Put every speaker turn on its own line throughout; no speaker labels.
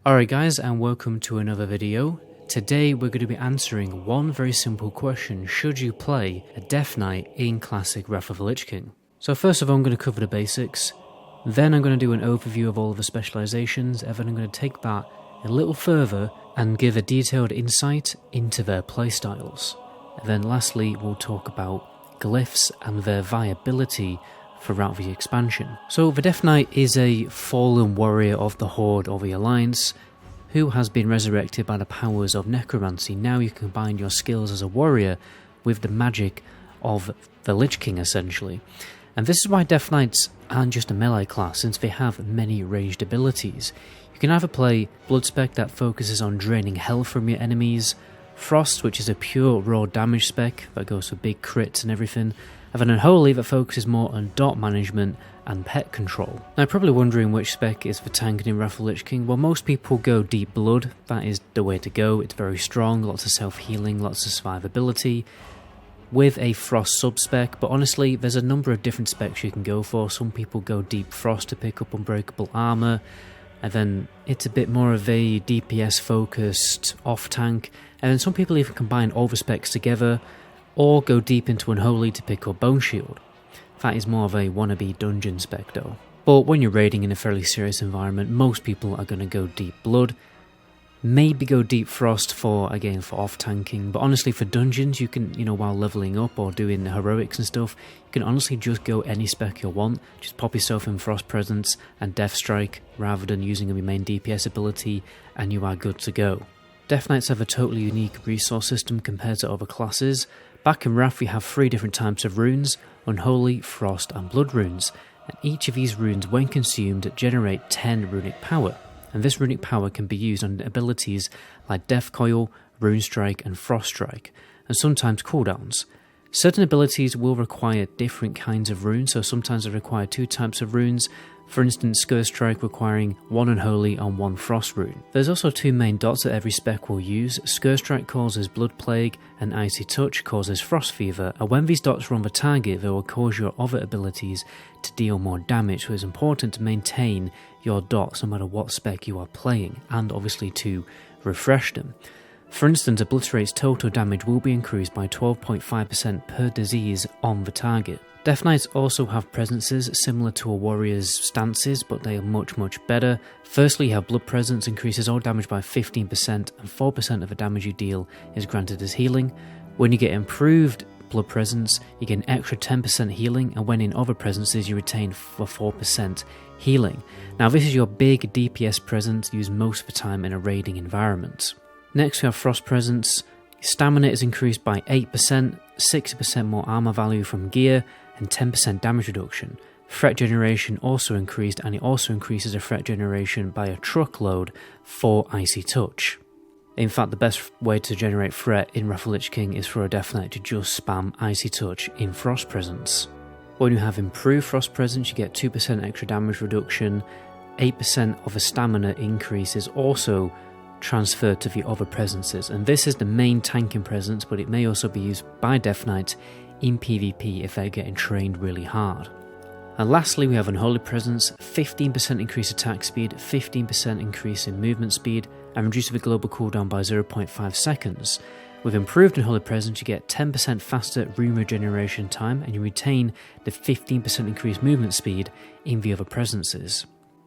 Alright guys, and welcome to another video. Today we're going to be answering one very simple question: should you play a Death Knight in Classic Wrath of the Lich King? So first of all I'm going to cover the basics, then I'm going to do an overview of all of the specializations, and then I'm going to take that a little further and give a detailed insight into their playstyles. And then lastly we'll talk about Glyphs and their viability throughout the expansion. So the Death Knight is a fallen warrior of the Horde or the Alliance who has been resurrected by the powers of necromancy. Now you can combine your skills as a warrior with the magic of the Lich King essentially. And this is why Death Knights aren't just a melee class, since they have many ranged abilities. You can either play Blood Spec that focuses on draining health from your enemies, Frost, which is a pure raw damage spec that goes for big crits and everything, and then Unholy that focuses more on dot management and pet control. Now you're probably wondering which spec is for tanking in Wrath of the Lich King. Well, most people go Deep Blood. That is the way to go. It's very strong, lots of self-healing, lots of survivability, with a Frost sub-spec, but honestly there's a number of different specs you can go for. Some people go Deep Frost to pick up unbreakable armor, and then it's a bit more of a DPS focused off-tank, and then some people even combine all the specs together, or go deep into Unholy to pick up Bone Shield. That is more of a wannabe dungeon spec though. But when you're raiding in a fairly serious environment, most people are going to go Deep Blood, maybe go Deep Frost for off-tanking, but honestly for dungeons you can, while leveling up or doing heroics and stuff, you can honestly just go any spec you want. Just pop yourself in Frost Presence and Death Strike rather than using your main DPS ability, and you are good to go. Death Knights have a totally unique resource system compared to other classes. Back in Wrath we have 3 different types of runes: Unholy, Frost and Blood runes, and each of these runes when consumed generate 10 runic power, and this runic power can be used on abilities like Death Coil, Rune Strike and Frost Strike, and sometimes cooldowns. Certain abilities will require different kinds of runes, so sometimes they require 2 types of runes. For instance, Scourge Strike requiring 1 Unholy and 1 Frost rune. There's also 2 main dots that every spec will use. Scourge Strike causes Blood Plague and Icy Touch causes Frost Fever, and when these dots are on the target they will cause your other abilities to deal more damage, so it's important to maintain your dots no matter what spec you are playing, and obviously to refresh them. For instance, Obliterate's total damage will be increased by 12.5% per disease on the target. Death Knights also have presences similar to a warrior's stances, but they are much better. Firstly, you have Blood Presence, increases all damage by 15% and 4% of the damage you deal is granted as healing. When you get improved Blood Presence, you get an extra 10% healing, and when in other presences you retain for 4% healing. Now this is your big DPS presence used most of the time in a raiding environment. Next we have Frost Presence. Stamina is increased by 8%, 60% more armor value from gear, and 10% damage reduction. Threat generation also increased, and it also increases the threat generation by a truckload for Icy Touch. In fact, the best way to generate threat in Wrath of the Lich King is for a Death Knight to just spam Icy Touch in Frost Presence. When you have improved Frost Presence, you get 2% extra damage reduction, 8% of a stamina increase is also transferred to the other presences, and this is the main tanking presence, but it may also be used by Death Knights in PvP if they're getting trained really hard. And lastly we have Unholy Presence, 15% increase attack speed, 15% increase in movement speed, and reduces the global cooldown by 0.5 seconds. With improved Unholy Presence you get 10% faster rune regeneration time, and you retain the 15% increased movement speed in the other presences.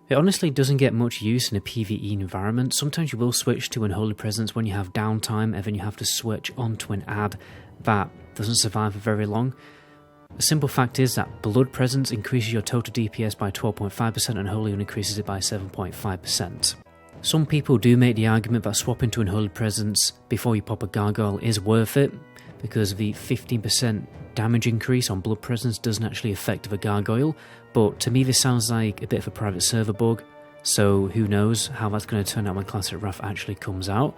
It honestly doesn't get much use in a PvE environment. Sometimes you will switch to Unholy Presence when you have downtime, and then you have to switch onto an ad that doesn't survive for very long. The simple fact is that Blood Presence increases your total DPS by 12.5% and Unholy increases it by 7.5%. Some people do make the argument that swapping to Unholy Presence before you pop a Gargoyle is worth it, because the 15% damage increase on Blood Presence doesn't actually affect the Gargoyle, but to me this sounds like a bit of a private server bug, so who knows how that's going to turn out when Classic Wrath actually comes out.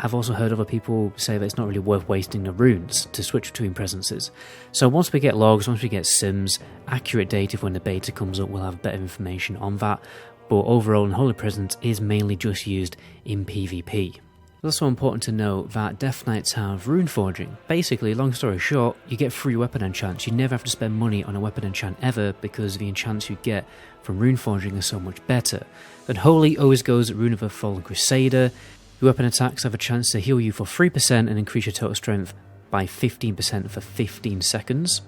I've also heard other people say that it's not really worth wasting the runes to switch between presences. So once we get logs, once we get sims, accurate data when the beta comes up, we'll have better information on that, but overall Unholy Presence is mainly just used in PvP. It's also important to note that Death Knights have rune forging. Basically, long story short, you get free weapon enchants. You never have to spend money on a weapon enchant ever because the enchants you get from rune forging are so much better. Then Holy always goes Rune of a Fallen Crusader. Your weapon attacks have a chance to heal you for 3% and increase your total strength by 15% for 15 seconds.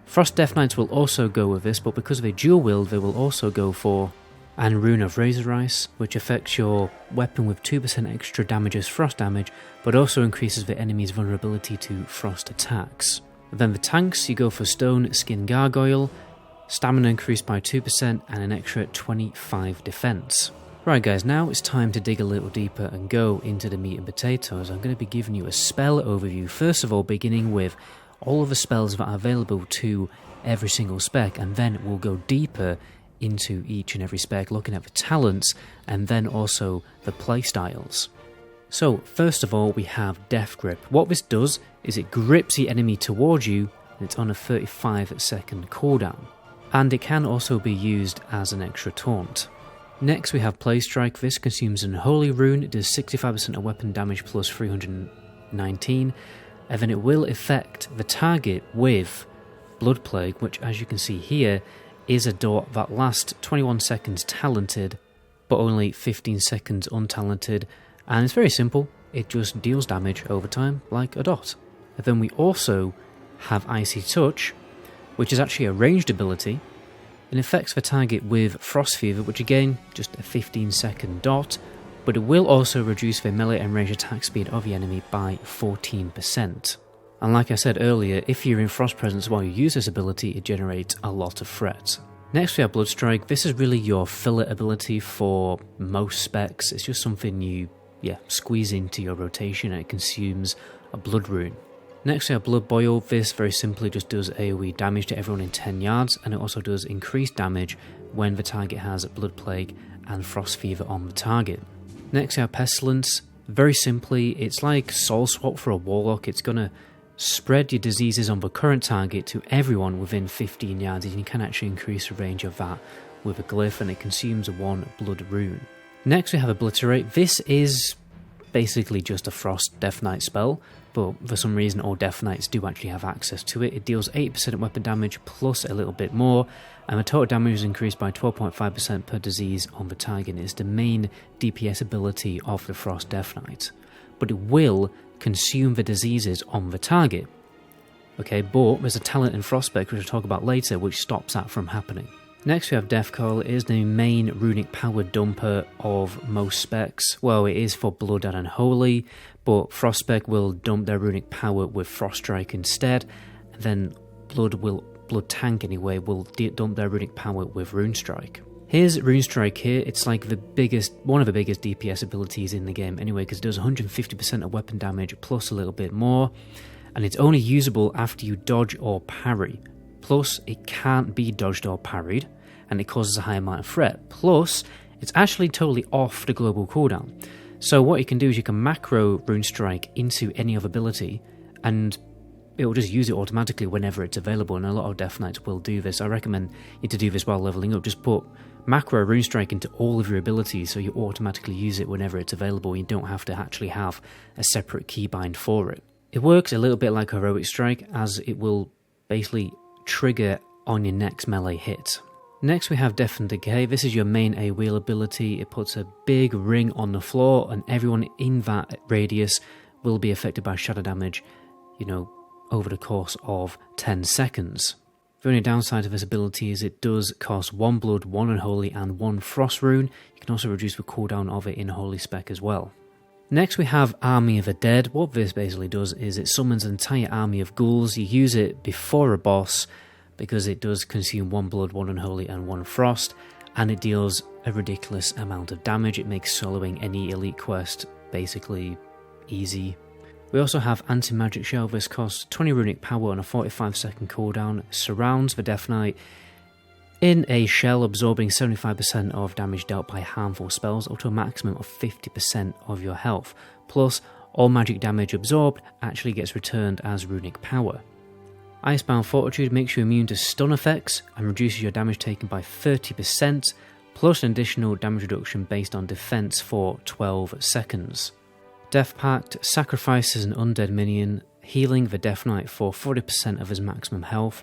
Frost Death Knights will also go with this, but because of a dual wield, they will also go for and Rune of Razor Ice, which affects your weapon with 2% extra damage as frost damage, but also increases the enemy's vulnerability to frost attacks. Then the tanks, you go for Stone Skin Gargoyle, stamina increased by 2% and an extra 25 defense. Right guys, now it's time to dig a little deeper and go into the meat and potatoes. I'm going to be giving you a spell overview, first of all beginning with all of the spells that are available to every single spec, and then we'll go deeper into each and every spec, looking at the talents and then also the playstyles. So first of all we have Death Grip. What this does is it grips the enemy towards you and it's on a 35-second cooldown, and it can also be used as an extra taunt. Next we have Playstrike. This consumes an Unholy Rune, it does 65% of weapon damage plus 319, and then it will affect the target with Blood Plague, which as you can see here is a dot that lasts 21 seconds talented, but only 15 seconds untalented, and it's very simple, it just deals damage over time like a dot. And then we also have Icy Touch, which is actually a ranged ability, and affects the target with Frost Fever, which again, just a 15-second dot, but it will also reduce the melee and range attack speed of the enemy by 14%. And like I said earlier, if you're in Frost Presence while you use this ability, it generates a lot of threat. Next we have Bloodstrike. This is really your filler ability for most specs. It's just something you squeeze into your rotation and it consumes a blood rune. Next we have Blood Boil. This very simply just does AoE damage to everyone in 10 yards, and it also does increased damage when the target has Blood Plague and Frost Fever on the target. Next we have Pestilence. Very simply, it's like Soul Swap for a Warlock. It's gonna spread your diseases on the current target to everyone within 15 yards, and you can actually increase the range of that with a glyph, and it consumes one blood rune. Next we have Obliterate. This is basically just a Frost Death Knight spell, but for some reason all Death Knights do actually have access to it. It deals 8% weapon damage plus a little bit more, and the total damage is increased by 12.5% per disease on the target. It's the main DPS ability of the Frost Death Knight, but it will consume the diseases on the target. Okay, but there's a talent in Frostspec which I'll talk about later which stops that from happening. Next we have Death Coil. It is the main runic power dumper of most specs. Well, it is for Blood and Unholy, but Frostspec will dump their runic power with Froststrike instead, and then Blood Tank anyway will dump their runic power with Runestrike. Here's Runestrike here. It's like one of the biggest DPS abilities in the game anyway, because it does 150% of weapon damage plus a little bit more, and it's only usable after you dodge or parry. Plus, it can't be dodged or parried, and it causes a high amount of threat. Plus, it's actually totally off the global cooldown. So what you can do is you can macro Runestrike into any other ability, and it will just use it automatically whenever it's available, and a lot of Death Knights will do this. I recommend you to do this while leveling up. Just put macro Runestrike into all of your abilities so you automatically use it whenever it's available. You don't have to actually have a separate keybind for it. It works a little bit like Heroic Strike, as it will basically trigger on your next melee hit. Next we have Death and Decay. This is your main AoE ability. It puts a big ring on the floor, and everyone in that radius will be affected by shadow damage, over the course of 10 seconds. The only downside of this ability is it does cost 1 Blood, 1 Unholy and 1 Frost Rune. You can also reduce the cooldown of it in Holy Spec as well. Next we have Army of the Dead. What this basically does is it summons an entire army of ghouls. You use it before a boss because it does consume 1 Blood, 1 Unholy and 1 Frost, and it deals a ridiculous amount of damage. It makes soloing any elite quest basically easy. We also have Anti-Magic Shell. This costs 20 runic power on a 45-second cooldown, surrounds the Death Knight in a shell, absorbing 75% of damage dealt by harmful spells up to a maximum of 50% of your health. Plus, all magic damage absorbed actually gets returned as runic power. Icebound Fortitude makes you immune to stun effects and reduces your damage taken by 30%, plus an additional damage reduction based on defense for 12 seconds. Death Pact sacrifices an undead minion, healing the Death Knight for 40% of his maximum health.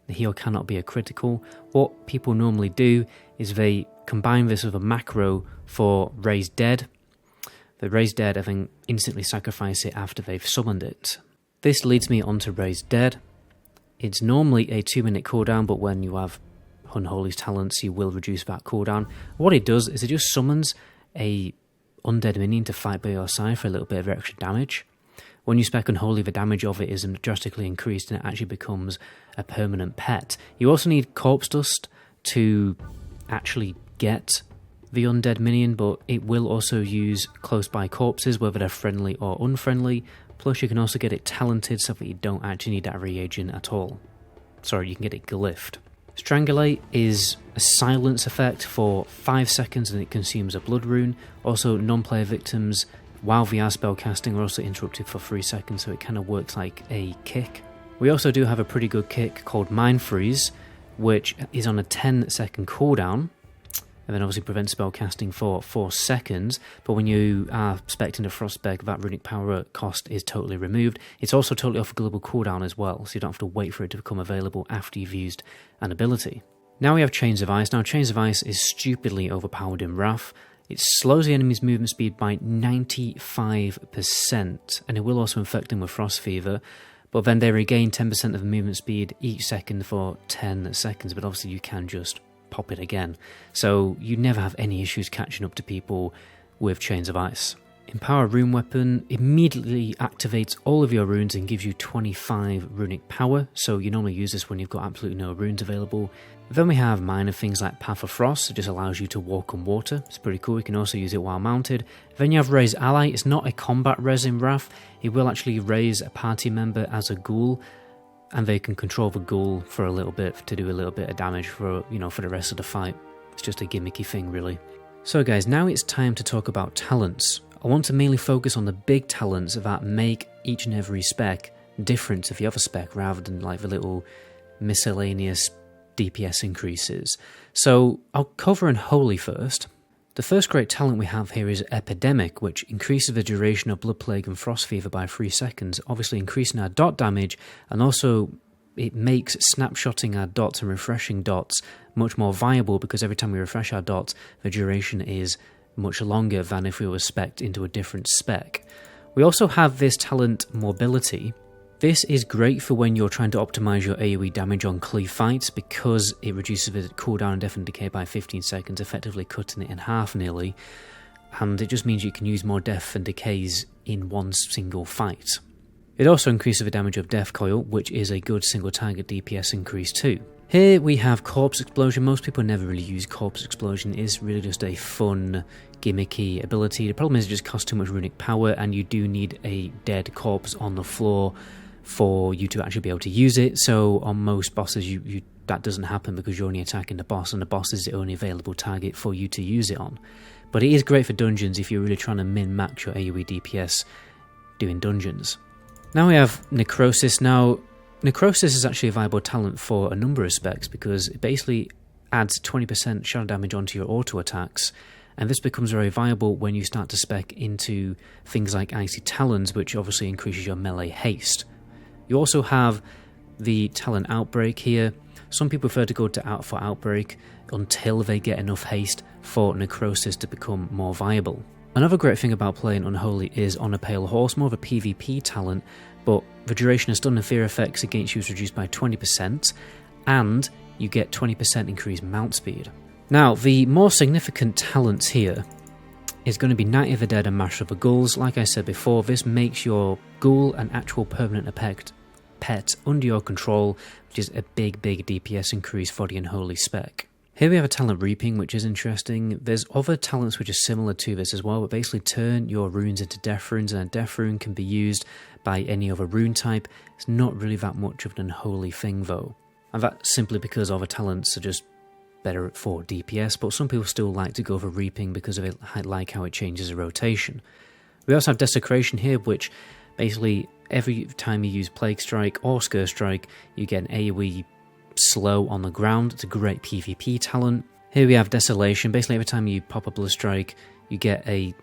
The heal cannot be a critical. What people normally do is they combine this with a macro for Raise Dead. The Raise Dead and then instantly sacrifice it after they've summoned it. This leads me on to Raise Dead. It's normally a 2-minute cooldown, but when you have Unholy's talents, you will reduce that cooldown. What it does is it just summons a undead minion to fight by your side for a little bit of extra damage. When you spec Unholy, the damage of it is drastically increased and it actually becomes a permanent pet. You also need Corpse Dust to actually get the undead minion, but it will also use close by corpses, whether they're friendly or unfriendly. Plus you can also get it talented so that you don't actually need that reagent at all. Sorry, you can get it glyphed. Strangulate is a silence effect for 5 seconds and it consumes a blood rune. Also, non-player victims, while they are spellcasting, are also interrupted for 3 seconds, so it kind of works like a kick. We also do have a pretty good kick called Mind Freeze, which is on a 10-second cooldown, and then obviously prevents spellcasting for 4 seconds, but when you are spec'd into Frostbeg, that runic power cost is totally removed. It's also totally off a global cooldown as well, so you don't have to wait for it to become available after you've used an ability. Now we have Chains of Ice. Now Chains of Ice is stupidly overpowered in Wrath. It slows the enemy's movement speed by 95%, and it will also infect them with Frost Fever, but then they regain 10% of the movement speed each second for 10 seconds, but obviously you can just pop it again. So you never have any issues catching up to people with Chains of Ice. Empower Rune Weapon immediately activates all of your runes and gives you 25 runic power, so you normally use this when you've got absolutely no runes available. Then we have minor things like Path of Frost, it just allows you to walk on water. It's pretty cool, you can also use it while mounted. Then you have Raise Ally. It's not a combat res in Wrath, it will actually raise a party member as a ghoul, and they can control the ghoul for a little bit to do a little bit of damage for, for the rest of the fight. It's just a gimmicky thing, really. So guys, now it's time to talk about talents. I want to mainly focus on the big talents that make each and every spec different to the other spec, rather than like the little miscellaneous DPS increases. So I'll cover Unholy first. The first great talent we have here is Epidemic, which increases the duration of Blood Plague and Frost Fever by 3 seconds, obviously increasing our dot damage, and also it makes snapshotting our dots and refreshing dots much more viable, because every time we refresh our dots, the duration is much longer than if we were spec'd into a different spec. We also have this talent Mobility. This is great for when you're trying to optimize your AoE damage on cleave fights, because it reduces the cooldown and death and decay by 15 seconds, effectively cutting it in half nearly, and it just means you can use more death and decays in one single fight. It also increases the damage of Death Coil, which is a good single target DPS increase too. Here we have Corpse Explosion. Most people never really use Corpse Explosion. It is really just a fun, gimmicky ability. The problem is it just costs too much runic power, and you do need a dead corpse on the floor for you to actually be able to use it. So on most bosses that doesn't happen, because you're only attacking the boss, and the boss is the only available target for you to use it on. But it is great for dungeons if you're really trying to min-max your AoE DPS doing dungeons. Now we have Necrosis. Now Necrosis is actually a viable talent for a number of specs, because it basically adds 20% shadow damage onto your auto attacks, and this becomes very viable when you start to spec into things like Icy Talons, which obviously increases your melee haste. You also have the talent Outbreak here. Some people prefer to go for Outbreak until they get enough haste for Necrosis to become more viable. Another great thing about playing Unholy is On a Pale Horse, more of a PvP talent, but the duration of stun and fear effects against you is reduced by 20%, and you get 20% increased mount speed. Now, the more significant talents here is going to be Night of the Dead and Master of the Ghouls. Like I said before, this makes your ghoul an actual permanent pet under your control, which is a big DPS increase for the Unholy spec. Here we have a talent Reaping, which is interesting. There's other talents which are similar to this as well, but basically turn your runes into death runes, and a death rune can be used by any other rune type. It's not really that much of an Unholy thing though, and that's simply because other talents are just better for DPS, but some people still like to go for Reaping because of it, like how it changes the rotation. We also have Desecration here, which basically every time you use Plague Strike or Scare Strike, you get an AoE slow on the ground. It's a great PvP talent. Here we have Desolation. Basically every time you pop a Blood Strike, you get a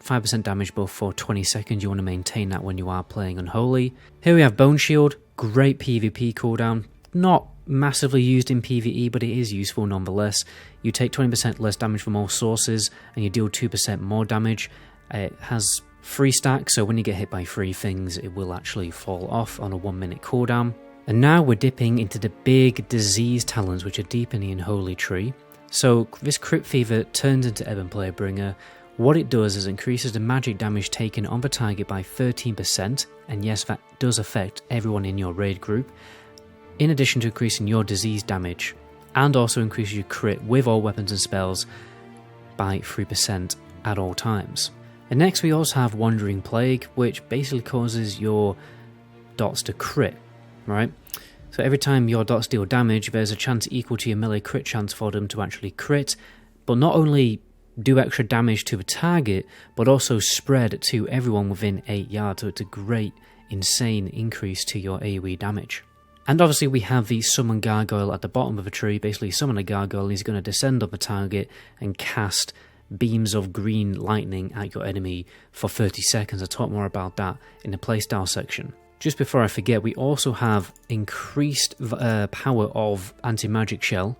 5% damage buff for 20 seconds. You want to maintain that when you are playing Unholy. Here we have Bone Shield, great PvP cooldown. Not massively used in PvE, but it is useful nonetheless. You take 20% less damage from all sources, and you deal 2% more damage. It has 3 stacks, so when you get hit by 3 things, it will actually fall off on a 1-minute cooldown. And now we're dipping into the big disease talents, which are deep in the Unholy tree. So this Crypt Fever turns into Ebon Plaguebringer. What it does is increases the magic damage taken on the target by 13%, and yes, that does affect everyone in your raid group, in addition to increasing your disease damage, and also increases your crit with all weapons and spells by 3% at all times. And next we also have Wandering Plague, which basically causes your dots to crit, right? So every time your dots deal damage, there's a chance equal to your melee crit chance for them to actually crit, but not only do extra damage to the target, but also spread to everyone within 8 yards, so it's a great, insane increase to your AoE damage. And obviously we have the Summon Gargoyle at the bottom of the tree. Basically summon a gargoyle and he's going to descend on the target and cast beams of green lightning at your enemy for 30 seconds. I'll talk more about that in the playstyle section. Just before I forget, we also have increased power of Anti-Magic Shell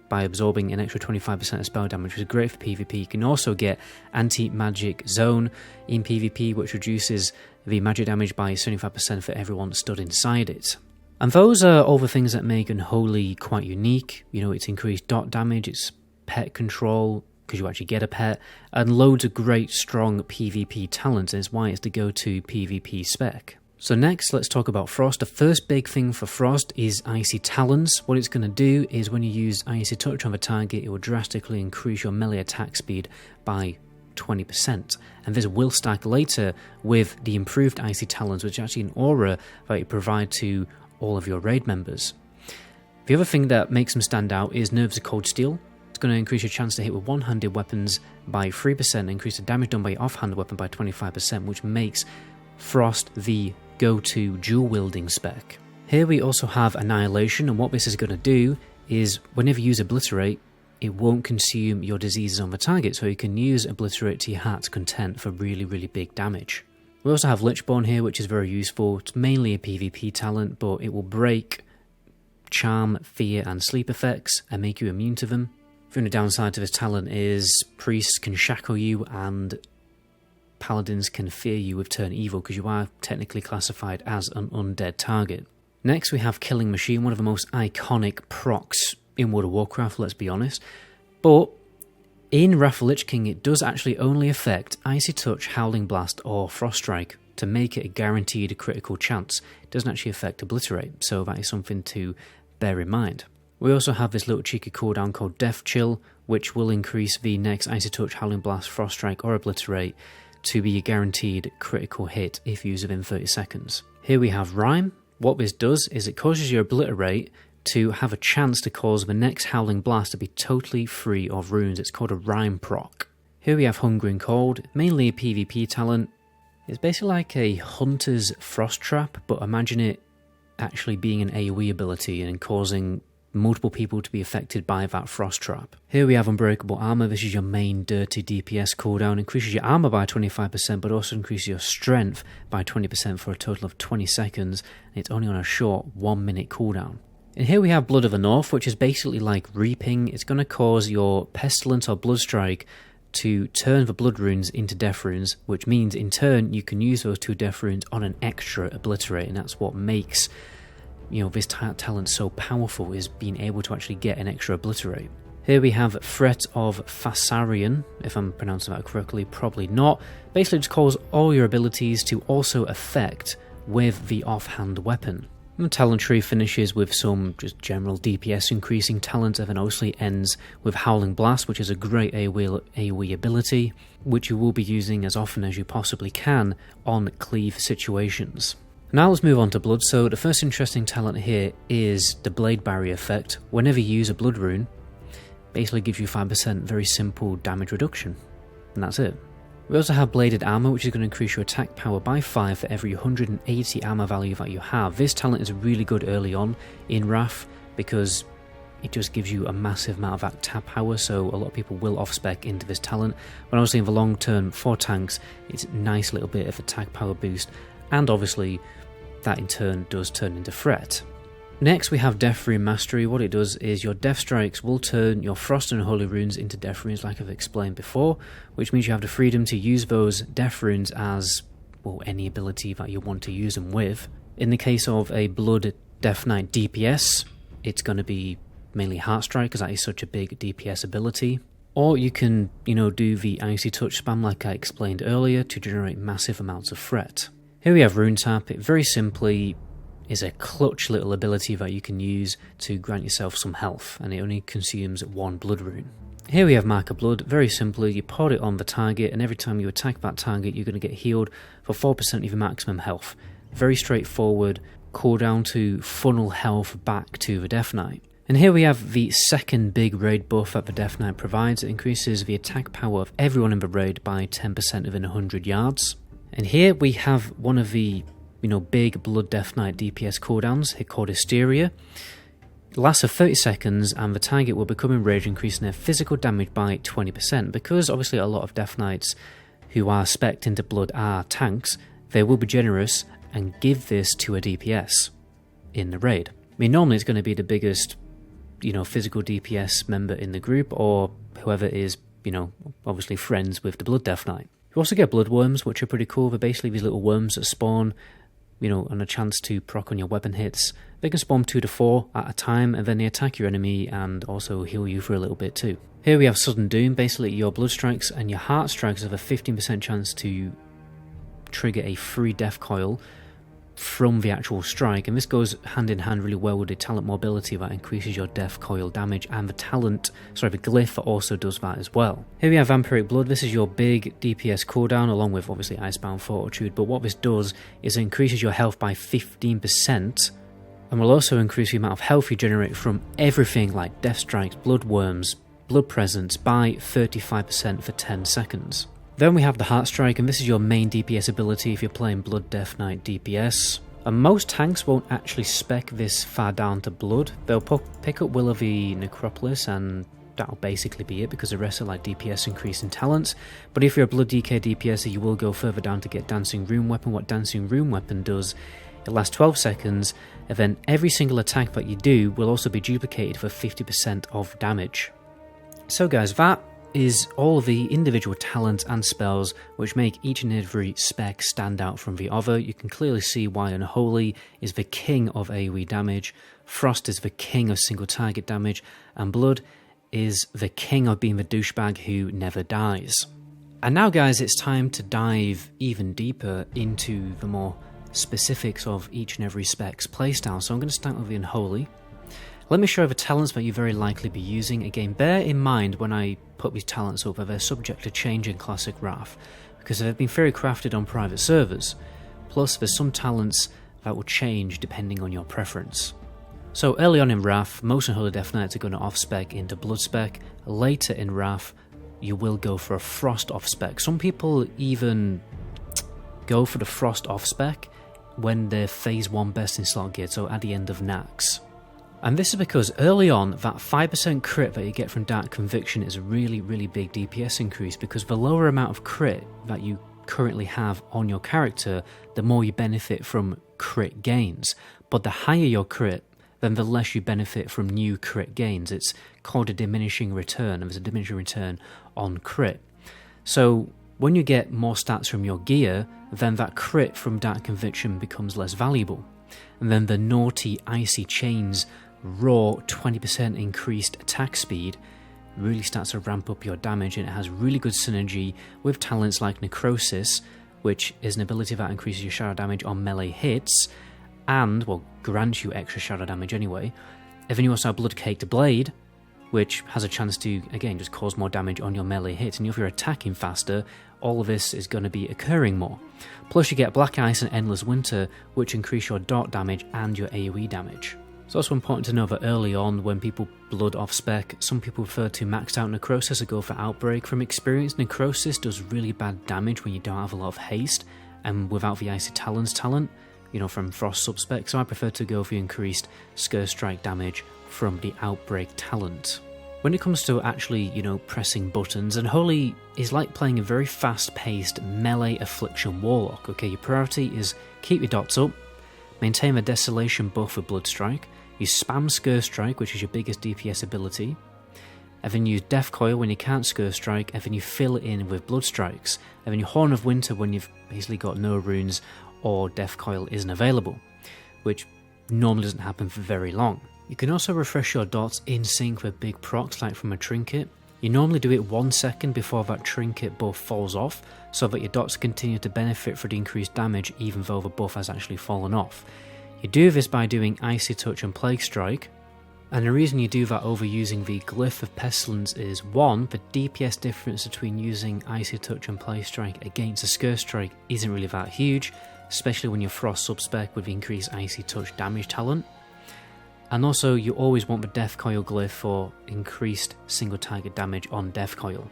by absorbing an extra 25% of spell damage, which is great for PvP. You can also get Anti-Magic Zone in PvP, which reduces the magic damage by 75% for everyone stood inside it. And those are all the things that make Unholy quite unique. You know, it's increased dot damage, it's pet control, because you actually get a pet, and loads of great strong PvP talents, and it's why it's the go-to PvP spec. So next, let's talk about Frost. The first big thing for Frost is Icy Talons. What it's going to do is when you use Icy Touch on the target, it will drastically increase your melee attack speed by 20%. And this will stack later with the improved Icy Talons, which is actually an aura that you provide to all of your raid members. The other thing that makes them stand out is Nerves of Cold Steel. It's going to increase your chance to hit with one-handed weapons by 3%, increase the damage done by your off-hand weapon by 25%, which makes Frost the go-to dual-wielding spec. Here we also have Annihilation, and what this is going to do is whenever you use Obliterate, it won't consume your diseases on the target, so you can use Obliterate to your heart's content for really, really big damage. We also have Lichborn here, which is very useful. It's mainly a PvP talent, but it will break Charm, Fear, and Sleep effects and make you immune to them. The only downside to this talent is Priests can shackle you and Paladins can fear you with Turn Evil, because you are technically classified as an undead target. Next we have Killing Machine, one of the most iconic procs in World of Warcraft, let's be honest. But in Wrath of the Lich King, it does actually only affect Icy Touch, Howling Blast, or Frost Strike to make it a guaranteed critical chance. It doesn't actually affect Obliterate, so that is something to bear in mind. We also have this little cheeky cooldown called Death Chill, which will increase the next Icy Touch, Howling Blast, Frost Strike, or Obliterate to be a guaranteed critical hit if used within 30 seconds. Here we have Rhyme. What this does is it causes your Obliterate to have a chance to cause the next Howling Blast to be totally free of runes. It's called a Rhyme proc. Here we have Hungry and Cold, mainly a PvP talent. It's basically like a Hunter's Frost Trap, but imagine it actually being an AoE ability and causing multiple people to be affected by that Frost Trap. Here we have Unbreakable Armor. This is your main dirty DPS cooldown. Increases your armor by 25%, but also increases your strength by 20% for a total of 20 seconds. And it's only on a short 1-minute cooldown. And here we have Blood of the North, which is basically like Reaping. It's going to cause your Pestilence or Blood Strike to turn the blood runes into death runes, which means in turn you can use those 2 death runes on an extra Obliterate, and that's what makes this talent so powerful, is being able to actually get an extra Obliterate. Here we have Threat of Thasarian, if I'm pronouncing that correctly, probably not. Basically just calls all your abilities to also affect with the offhand weapon. And the talent tree finishes with some just general DPS increasing talent, and then obviously ends with Howling Blast, which is a great AoE ability, which you will be using as often as you possibly can on cleave situations. Now let's move on to Blood. So the first interesting talent here is the Blade Barrier effect. Whenever you use a Blood rune, basically gives you 5% very simple damage reduction, and that's it. We also have Bladed Armor, which is going to increase your attack power by 5 for every 180 armor value that you have. This talent is really good early on in Wrath, because it just gives you a massive amount of attack power, so a lot of people will off-spec into this talent. But obviously in the long term, for tanks, it's a nice little bit of attack power boost, and obviously that in turn does turn into threat. Next we have Death Rune Mastery. What it does is your Death Strikes will turn your Frost and Holy Runes into Death Runes, like I've explained before, which means you have the freedom to use those Death Runes as, well, any ability that you want to use them with. In the case of a Blood Death Knight DPS, it's going to be mainly Heartstrike, because that is such a big DPS ability. Or you can, do the Icy Touch spam like I explained earlier to generate massive amounts of threat. Here we have Rune Tap. It very simply is a clutch little ability that you can use to grant yourself some health, and it only consumes 1 blood rune. Here we have Mark of Blood. Very simply, you pour it on the target, and every time you attack that target you're going to get healed for 4% of your maximum health. Very straightforward cooldown to funnel health back to the Death Knight. And here we have the second big raid buff that the Death Knight provides. It increases the attack power of everyone in the raid by 10% within 100 yards. And here we have one of the big Blood Death Knight DPS cooldowns, called Hysteria. It lasts for 30 seconds and the target will become enraged, increasing their physical damage by 20%. Because obviously a lot of Death Knights who are spec'd into Blood are tanks, they will be generous and give this to a DPS in the raid. I mean, normally it's going to be the biggest, physical DPS member in the group, or whoever is, obviously friends with the Blood Death Knight. You also get blood worms, which are pretty cool. They're basically these little worms that spawn, and a chance to proc on your weapon hits. They can spawn 2 to 4 at a time, and then they attack your enemy and also heal you for a little bit too. Here we have Sudden Doom. Basically, your blood strikes and your heart strikes have a 15% chance to trigger a free death coil from the actual strike, and this goes hand in hand really well with the talent mobility that increases your death coil damage, and the glyph also does that as well. Here we have Vampiric Blood. This is your big DPS cooldown along with obviously Icebound Fortitude, but what this does is it increases your health by 15% and will also increase the amount of health you generate from everything like Death Strikes, Blood Worms, Blood Presence by 35% for 10 seconds. Then we have the Heartstrike, and this is your main DPS ability if you're playing Blood Death Knight DPS. And most tanks won't actually spec this far down to Blood. They'll pick up Will of the Necropolis, and that'll basically be it, because the rest are like DPS increase in talents. But if you're a Blood DK DPS, you will go further down to get Dancing Rune Weapon. What Dancing Rune Weapon does, it lasts 12 seconds, and then every single attack that you do will also be duplicated for 50% of damage. So guys, that is all the individual talents and spells which make each and every spec stand out from the other. You can clearly see why Unholy is the king of AoE damage, Frost is the king of single target damage, and Blood is the king of being the douchebag who never dies. And now guys, it's time to dive even deeper into the more specifics of each and every spec's playstyle. So I'm going to start with the Unholy. Let me show the talents that you very likely be using. Again, bear in mind when I put these talents up that they're subject to change in Classic Wrath, because they've been very crafted on private servers. Plus, there's some talents that will change depending on your preference. So early on in Wrath, most Unholy Death Knights are going to off-spec into Blood spec. Later in Wrath, you will go for a Frost off-spec. Some people even go for the Frost off-spec when they're Phase 1 best in slot geared, so at the end of Nax. And this is because early on, that 5% crit that you get from Dark Conviction is a really, really big DPS increase, because the lower amount of crit that you currently have on your character, the more you benefit from crit gains. But the higher your crit, then the less you benefit from new crit gains. It's called a diminishing return, and there's a diminishing return on crit. So when you get more stats from your gear, then that crit from Dark Conviction becomes less valuable. And then the naughty Icy Chains raw 20% increased attack speed really starts to ramp up your damage, and it has really good synergy with talents like Necrosis, which is an ability that increases your shadow damage on melee hits and, well, grants you extra shadow damage anyway. And then you also have Blood-Caked Blade, which has a chance to, again, just cause more damage on your melee hits, and if you're attacking faster, all of this is going to be occurring more. Plus you get Black Ice and Endless Winter, which increase your dart damage and your AoE damage. It's also important to know that early on, when people blood off spec, some people prefer to max out Necrosis or go for Outbreak. From experience, Necrosis does really bad damage when you don't have a lot of haste, and without the Icy Talons talent, from Frost subspec, so I prefer to go for increased Scare Strike damage from the Outbreak talent. When it comes to actually, pressing buttons, Unholy is like playing a very fast-paced melee Affliction Warlock. Okay, your priority is keep your dots up, maintain a Desolation buff with Blood Strike, you spam Scare Strike, which is your biggest DPS ability, and then use Death Coil when you can't Scare Strike, and then you fill it in with Blood Strikes, and then you Horn of Winter when you've basically got no runes or Death Coil isn't available, which normally doesn't happen for very long. You can also refresh your dots in sync with big procs like from a trinket. You normally do it 1 second before that trinket buff falls off, so that your dots continue to benefit from the increased damage even though the buff has actually fallen off. You do this by doing Icy Touch and Plague Strike, and the reason you do that over using the Glyph of Pestilence is 1, the DPS difference between using Icy Touch and Plague Strike against a Scare Strike isn't really that huge, especially when you're Frost subspec with increased Icy Touch damage talent. And also you always want the Death Coil Glyph for increased single target damage on Death Coil.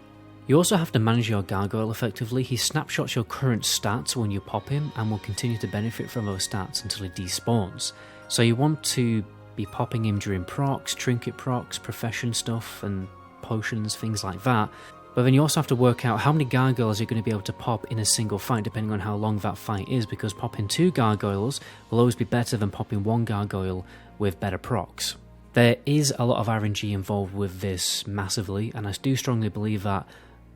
You also have to manage your Gargoyle effectively. He snapshots your current stats when you pop him and will continue to benefit from those stats until he despawns. So you want to be popping him during procs, trinket procs, profession stuff and potions, things like that. But then you also have to work out how many gargoyles you're going to be able to pop in a single fight depending on how long that fight is, because popping 2 gargoyles will always be better than popping 1 gargoyle with better procs. There is a lot of RNG involved with this massively, and I do strongly believe that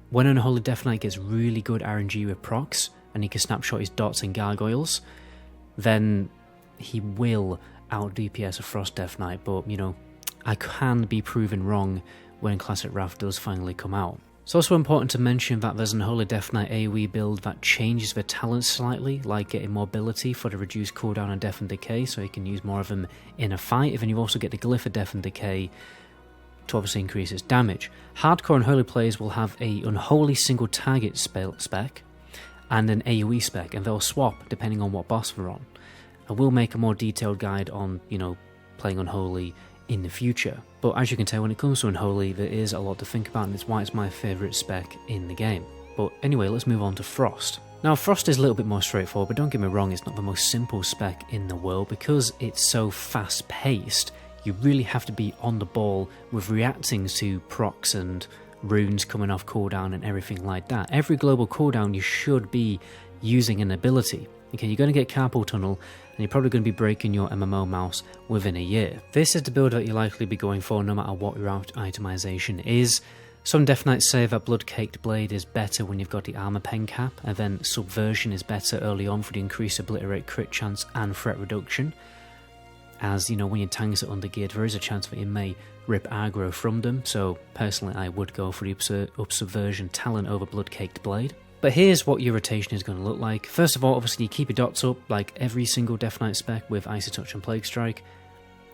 when an Unholy Death Knight gets really good RNG with procs and he can snapshot his dots and gargoyles, then he will out DPS a Frost Death Knight, but I can be proven wrong when Classic Wrath does finally come out. It's also important to mention that there's an Unholy Death Knight AoE build that changes the talents slightly, like getting mobility for the reduced cooldown on Death and Decay, so you can use more of them in a fight, and then you also get the Glyph of Death and Decay to obviously increase its damage. Hardcore Unholy players will have a Unholy single target spec and an AoE spec, and they'll swap depending on what boss they're on. I will make a more detailed guide on, playing Unholy in the future. But as you can tell, when it comes to Unholy, there is a lot to think about, and it's why it's my favourite spec in the game. But anyway, let's move on to Frost. Now, Frost is a little bit more straightforward, but don't get me wrong, it's not the most simple spec in the world. Because it's so fast-paced, you really have to be on the ball with reacting to procs and runes coming off cooldown and everything like that. Every global cooldown you should be using an ability. Okay, you're going to get Carpal Tunnel, and you're probably going to be breaking your MMO mouse within a year. This is the build that you'll likely be going for no matter what your itemization is. Some Death Knights say that Blood Caked Blade is better when you've got the armor pen cap, and then Subversion is better early on for the increased obliterate crit chance and threat reduction. As when your tanks are undergeared, there is a chance that you may rip aggro from them, so personally I would go for the up Subversion talent over Blood Caked Blade. But here's what your rotation is going to look like. First of all, obviously you keep your dots up like every single Death Knight spec with Icy Touch and Plague Strike.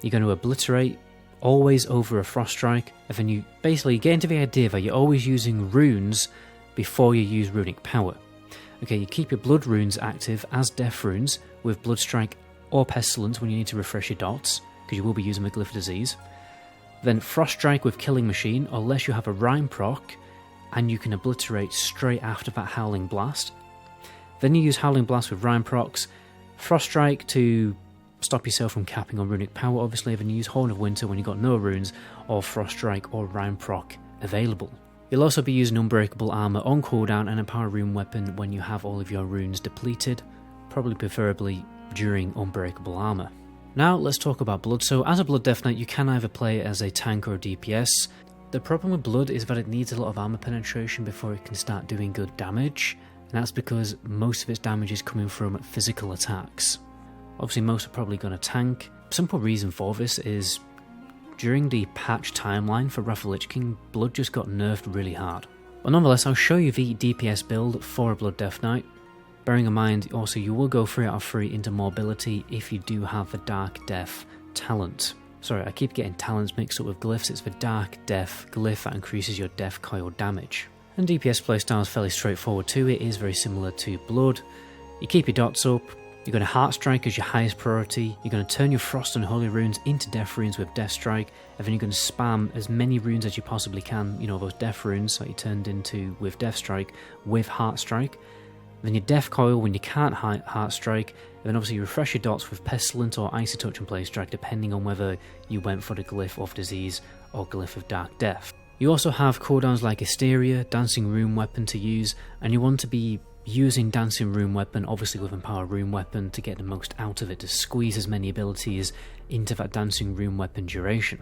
You're going to obliterate, always over a Frost Strike, and then you basically get into the idea that you're always using runes before you use runic power. Okay, you keep your blood runes active as death runes with Blood Strike or Pestilence when you need to refresh your dots, because you will be using the Glyph of Disease. Then Frost Strike with Killing Machine, unless you have a Rhyme proc, and you can obliterate straight after that Howling Blast. Then you use Howling Blast with Rhyme procs, Frost Strike to stop yourself from capping on runic power, obviously, then you use Horn of Winter when you've got no runes, or Frost Strike or Rhyme proc available. You'll also be using Unbreakable Armor on cooldown and a Power Rune weapon when you have all of your runes depleted, probably preferably during Unbreakable Armor. Now let's talk about Blood. So as a Blood Death Knight, you can either play as a tank or a DPS. The problem with Blood is that it needs a lot of armor penetration before it can start doing good damage, and that's because most of its damage is coming from physical attacks. Obviously most are probably going to tank. Simple reason for this is during the patch timeline for Wrath of the Lich King, Blood just got nerfed really hard. But nonetheless, I'll show you the DPS build for a Blood Death Knight. Bearing in mind also you will go 3 out of 3 into mobility if you do have the Dark Death talent. Sorry, I keep getting talents mixed up with glyphs. It's the Dark Death glyph that increases your Death Coil damage. And DPS playstyle is fairly straightforward too. It is very similar to Blood. You keep your dots up. You're going to Heart Strike as your highest priority. You're going to turn your Frost and Holy runes into Death runes with Death Strike. And then you're going to spam as many runes as you possibly can, those Death runes that you turned into with Death Strike, with Heart Strike. Then your Death Coil when you can't Heart Strike, and then obviously you refresh your dots with Pestilence or Icy Touch and Playstyle, depending on whether you went for the Glyph of Disease or Glyph of Dark Death. You also have cooldowns like Hysteria, Dancing Rune Weapon to use, and you want to be using Dancing Rune Weapon, obviously with Empower Rune Weapon, to get the most out of it, to squeeze as many abilities into that Dancing Rune Weapon duration.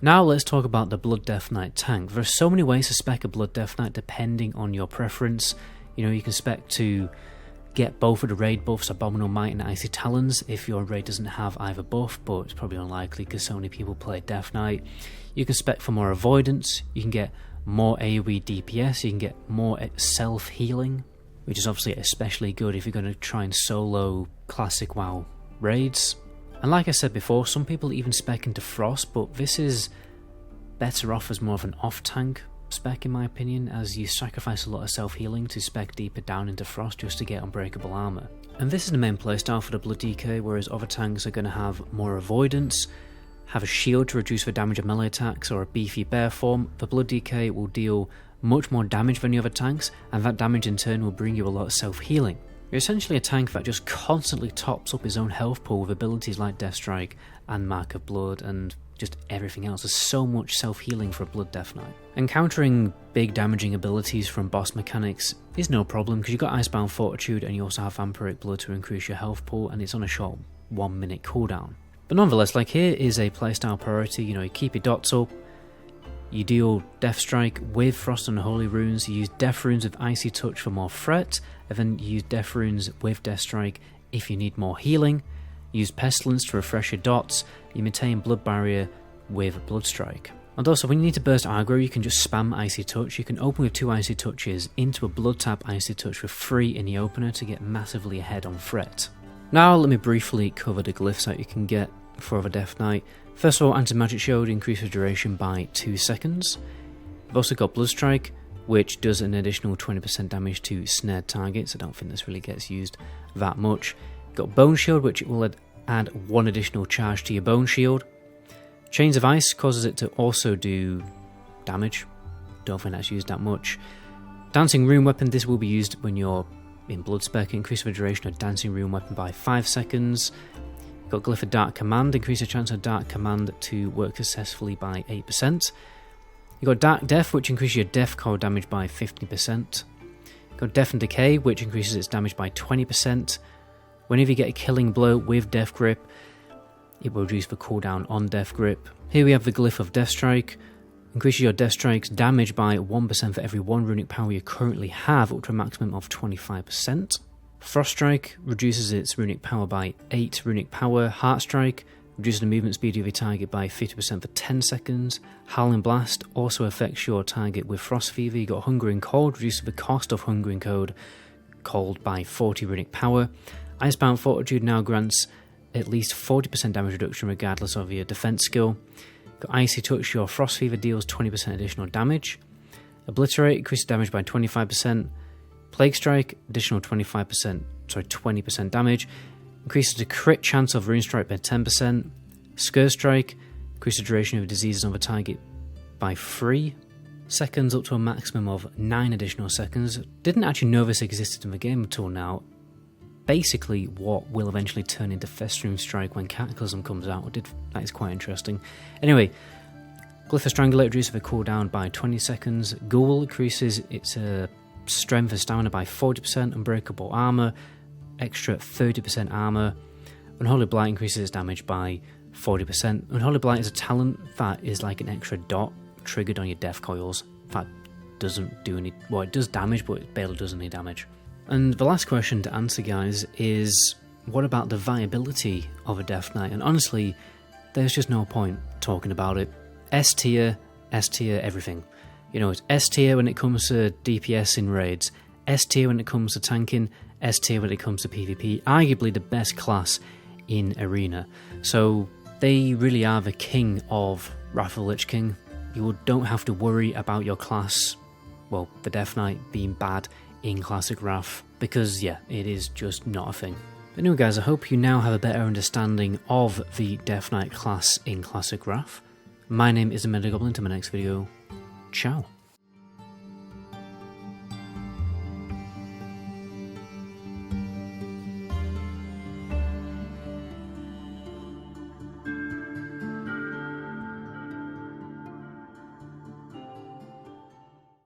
Now let's talk about the Blood Death Knight tank. There are so many ways to spec a Blood Death Knight depending on your preference. You know, you can spec to get both of the raid buffs, Abominable Might and Icy Talons, if your raid doesn't have either buff, but it's probably unlikely because so many people play Death Knight. You can spec for more avoidance, you can get more AoE DPS, you can get more self-healing, which is obviously especially good if you're going to try and solo classic WoW raids. And like I said before, some people even spec into Frost, but this is better off as more of an off-tank spec in my opinion, as you sacrifice a lot of self-healing to spec deeper down into Frost just to get unbreakable armor. And this is the main playstyle for the Blood DK, whereas other tanks are going to have more avoidance, have a shield to reduce the damage of melee attacks, or a beefy bear form. The Blood DK will deal much more damage than the other tanks, and that damage in turn will bring you a lot of self-healing. You're essentially a tank that just constantly tops up his own health pool with abilities like Death Strike and Mark of Blood and just everything else. There's so much self-healing for a Blood Death Knight. Encountering big damaging abilities from boss mechanics is no problem because you've got Icebound Fortitude and you also have Vampiric Blood to increase your health pool, and it's on a short 1 minute cooldown. But nonetheless, like, here is a playstyle priority. You know, you keep your dots up, you deal Death Strike with Frost and Holy Runes, you use Death Runes with Icy Touch for more threat, and then you use Death Runes with Death Strike if you need more healing. Use Pestilence to refresh your dots, you maintain Blood Barrier with Blood Strike. And also, when you need to burst aggro, you can just spam Icy Touch. You can open with 2 Icy Touches into a Blood Tap Icy Touch with 3 in the opener to get massively ahead on threat. Now let me briefly cover the glyphs that you can get for the Death Knight. First of all, Anti-Magic Shield increases duration by 2 seconds. You've also got Blood Strike, which does an additional 20% damage to snared targets. I don't think this really gets used that much. You've got Bone Shield, which will add 1 additional charge to your Bone Shield. Chains of Ice causes it to also do damage. Don't think that's used that much. Dancing Rune Weapon, this will be used when you're in Blood Spec. Increase the duration of Dancing Rune Weapon by 5 seconds. You've got Glyph of Dark Command, increase the chance of Dark Command to work successfully by 8%. You've got Dark Death, which increases your Death Core damage by 50%. You've got Death and Decay, which increases its damage by 20%. Whenever you get a killing blow with Death Grip, it will reduce the cooldown on Death Grip. Here we have the Glyph of Death Strike. Increases your Death Strike's damage by 1% for every 1 runic power you currently have, up to a maximum of 25%. Frost Strike reduces its runic power by 8 runic power. Heart Strike reduces the movement speed of your target by 50% for 10 seconds. Howling Blast also affects your target with Frost Fever. You got Hungering Cold, reduces the cost of Hungering Cold by 40 runic power. Icebound Fortitude now grants at least 40% damage reduction regardless of your defense skill. Got Icy Touch, your Frost Fever deals 20% additional damage. Obliterate increases damage by 25%. Plague Strike, additional 20% damage. Increases the crit chance of Rune Strike by 10%. Scourge Strike, increases the duration of diseases on the target by 3 seconds up to a maximum of 9 additional seconds. Didn't actually know this existed in the game until now. Basically what will eventually turn into Festering Strike when Cataclysm comes out. That is quite interesting. Anyway, Glyph of Strangulate reduces the cooldown by 20 seconds. Ghoul increases its strength and stamina by 40%. Unbreakable Armor, extra 30% armor. Unholy Blight increases its damage by 40%. Unholy Blight is a talent that is like an extra dot triggered on your death coils. That doesn't do any... well, it does damage, but it barely does any damage. And the last question to answer, guys, is what about the viability of a Death Knight? And honestly, there's just no point talking about it. S tier, everything. You know, it's S tier when it comes to DPS in raids, S tier when it comes to tanking, S tier when it comes to PvP. Arguably the best class in Arena. So they really are the king of Wrath of the Lich King. You don't have to worry about your class, well, the Death Knight, being bad in Classic Wrath, because yeah, it is just not a thing. But anyway guys, I hope you now have a better understanding of the Death Knight class in Classic Wrath. My name is the MetaGoblin. To my next video, ciao.